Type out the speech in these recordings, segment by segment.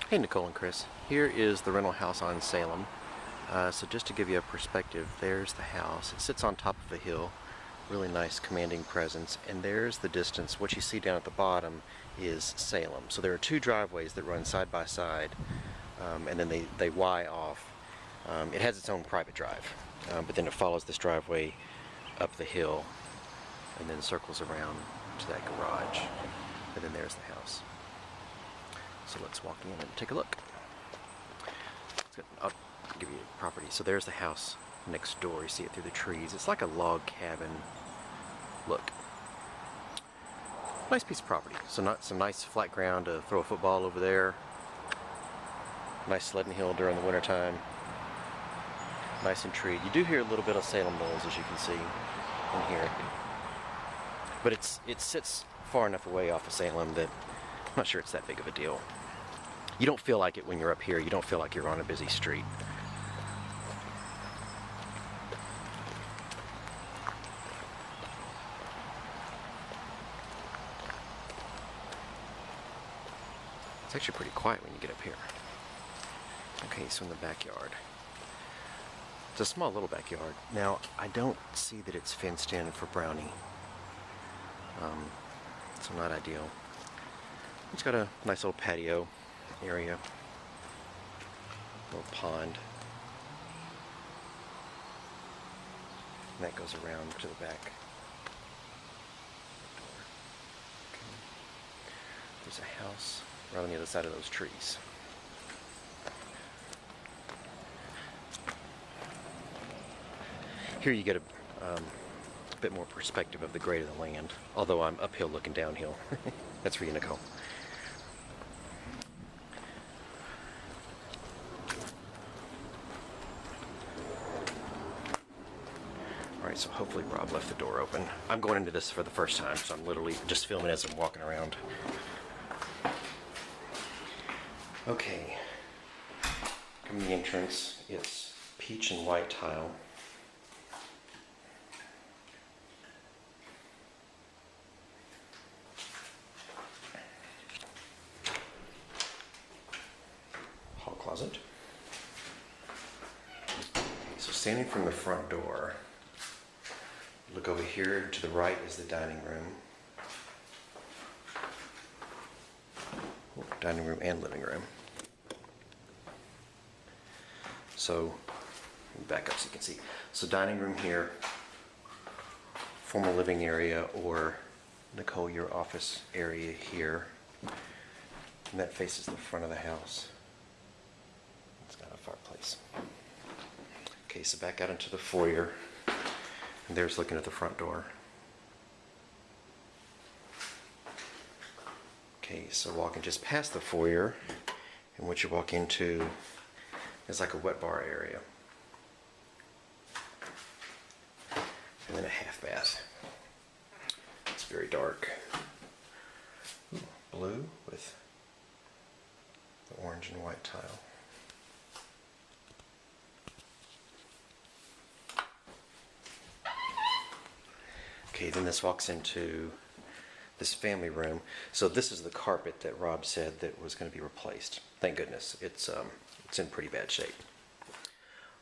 Hey Nicole and Chris, here is the rental house on Salem. So just to give you a perspective, there's the house. It sits on top of a hill, really nice commanding presence, and there's the distance. What you see down at the bottom is Salem. So there are two driveways that run side by side, and then they Y off. It has its own private drive, but then it follows this driveway up the hill and then circles around to that garage, and then there's the house. So let's walk in and take a look. I'll give you a property. So there's the house next door. You see it through the trees. It's like a log cabin look. Nice piece of property. So not some nice flat ground to throw a football over there. Nice sledding hill during the wintertime. Nice and treed. You do hear a little bit of Salem noise, as you can see in here. But it sits far enough away off of Salem that I'm not sure it's that big of a deal. You don't feel like it when you're up here. You don't feel like you're on a busy street. It's actually pretty quiet when you get up here. Okay, so in the backyard. It's a small little backyard. Now, I don't see that it's fenced in for Brownie. So not ideal. It's got a nice little patio area, little pond, and that goes around to the back door. Okay. There's a house right on the other side of those trees. Here you get a bit more perspective of the grade of the land, although I'm uphill looking downhill. That's for you, Nicole. Alright, so hopefully Rob left the door open. I'm going into this for the first time, so I'm literally just filming as I'm walking around. Okay. Coming to the entrance, it's peach and white tile. Hall closet. So standing from the front door, look over here. To the right is the dining room. Dining room and living room. So, back up so you can see. So dining room here, formal living area, or Nicole, your office area here. And that faces the front of the house. It's got a fireplace. Okay, so back out into the foyer. And there's looking at the front door. Okay, so walking just past the foyer, and what you walk into is like a wet bar area. And then a half bath. It's very dark. Blue with the orange and white tile. Okay, then this walks into this family room. So this is the carpet that Rob said that was going to be replaced. Thank goodness. It's in pretty bad shape.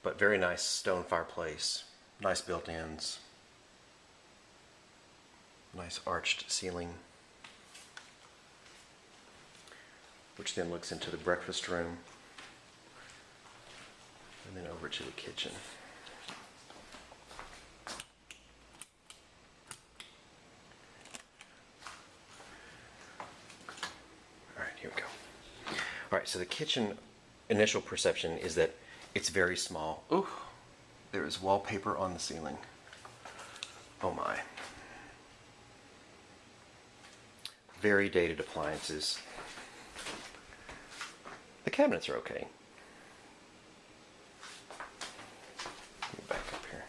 But very nice stone fireplace, nice built-ins, nice arched ceiling, which then looks into the breakfast room and then over to the kitchen. Here we go. Alright, so the kitchen initial perception is that it's very small. Ooh, there is wallpaper on the ceiling. Oh my. Very dated appliances. The cabinets are okay. Let me back up here.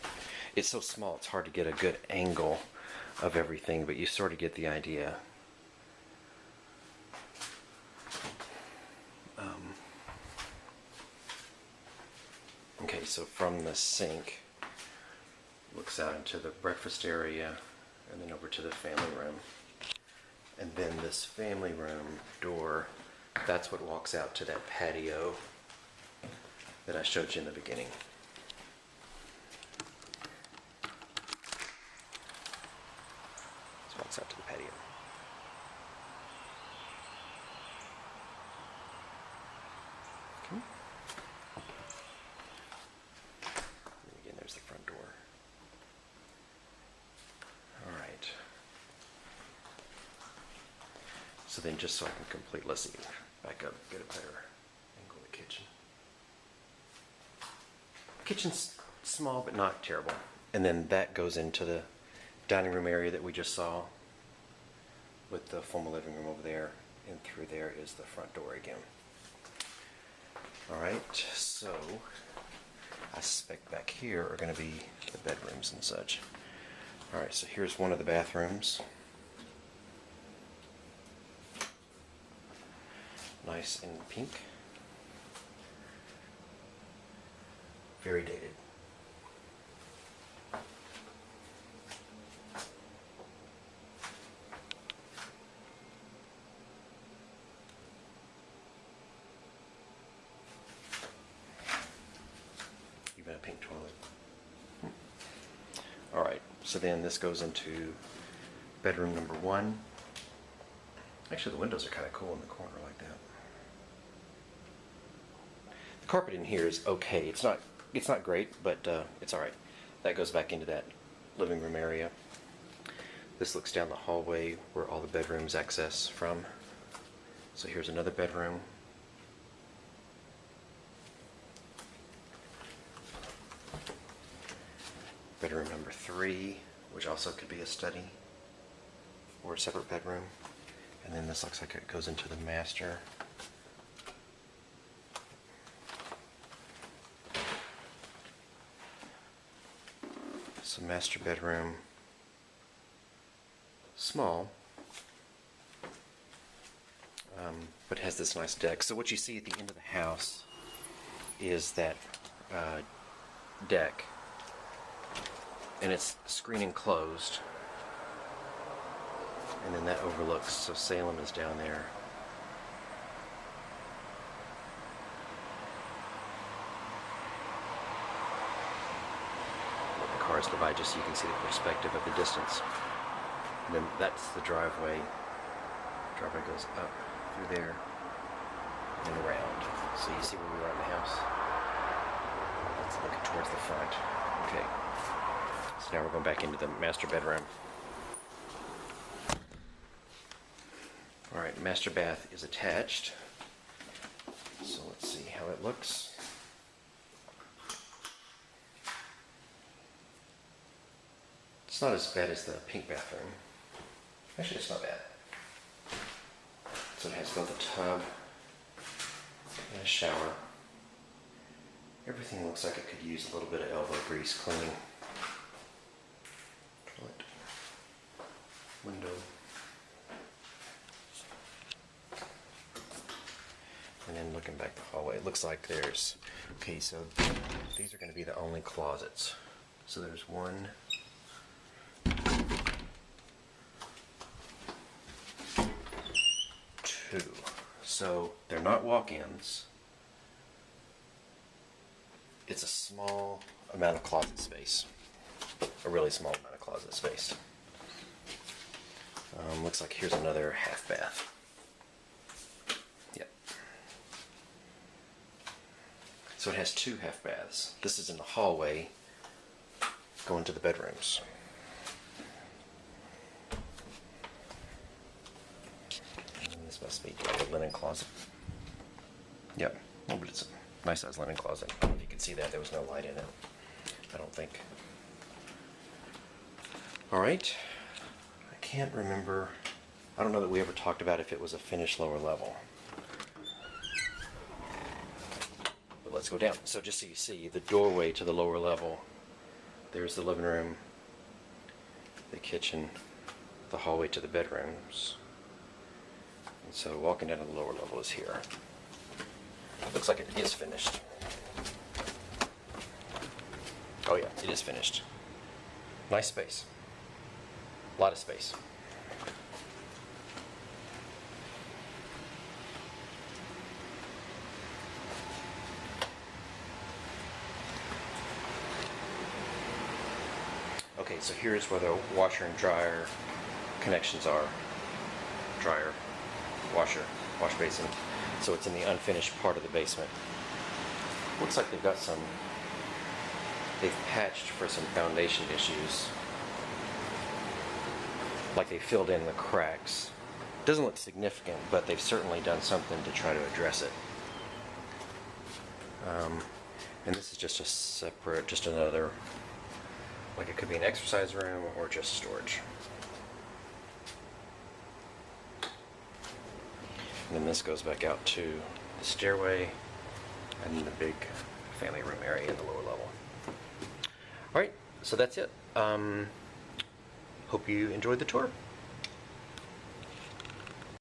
It's so small it's hard to get a good angle of everything, but you sort of get the idea. Okay, so from the sink, looks out into the breakfast area and then over to the family room. And then this family room door That's what walks out to that patio that I showed you in the beginning. This walks out to the patio. Okay. And again, there's the front door. All right. So then just so I can complete, let's see, back up, get a better angle of the kitchen. Kitchen's small, but not terrible. And then that goes into the dining room area that we just saw with the formal living room over there. And through there is the front door again. All right, so I suspect back here are going to be the bedrooms and such. All right, so here's one of the bathrooms. Nice and pink. Very dated. Even a pink toilet. All right, so then this goes into bedroom number 1. Actually, the windows are kind of cool in the corner like that. The carpet in here is okay. It's not great, but it's all right. That goes back into that living room area. This looks down the hallway where all the bedrooms access from. So here's another bedroom. Bedroom number 3, which also could be a study or a separate bedroom. And then this looks like it goes into the master. So master bedroom, small, but has this nice deck. So what you see at the end of the house is that deck, and it's screen enclosed. And then that overlooks, so Salem is down there. Let the cars go by just so you can see the perspective of the distance. And then that's the driveway. Driveway goes up through there and around. So you see where we are in the house? That's looking towards the front. Okay. So now we're going back into the master bedroom. Alright, master bath is attached. So let's see how it looks. It's not as bad as the pink bathroom. Actually, it's not bad. So it has both a tub and a shower. Everything looks like it could use a little bit of elbow grease cleaning. Toilet. Window. And then looking back the hallway, it looks like there's, okay, so these are going to be the only closets. So there's 1, 2. So they're not walk-ins. It's a small amount of closet space. A really small amount of closet space. Looks like here's another half bath. Yep. So it has 2 half baths. This is in the hallway going to the bedrooms. And this must be like a linen closet. Yep. Oh, but it's a nice size linen closet. I don't know if you can see that. There was no light in it, I don't think. Alright. I can't remember. I don't know that we ever talked about if it was a finished lower level. But let's go down. So just so you see, the doorway to the lower level, there's the living room, the kitchen, the hallway to the bedrooms. And so walking down to the lower level is here. Looks like it is finished. Oh yeah, it is finished. Nice space. A lot of space. So here's where the washer and dryer connections are. Dryer, washer, wash basin. So it's in the unfinished part of the basement. Looks like they've patched for some foundation issues. Like they filled in the cracks. Doesn't look significant, but they've certainly done something to try to address it. And this is just a separate, just another, like it could be an exercise room or just storage. And then this goes back out to the stairway and the big family room area in the lower level. All right, so that's it. Hope you enjoyed the tour.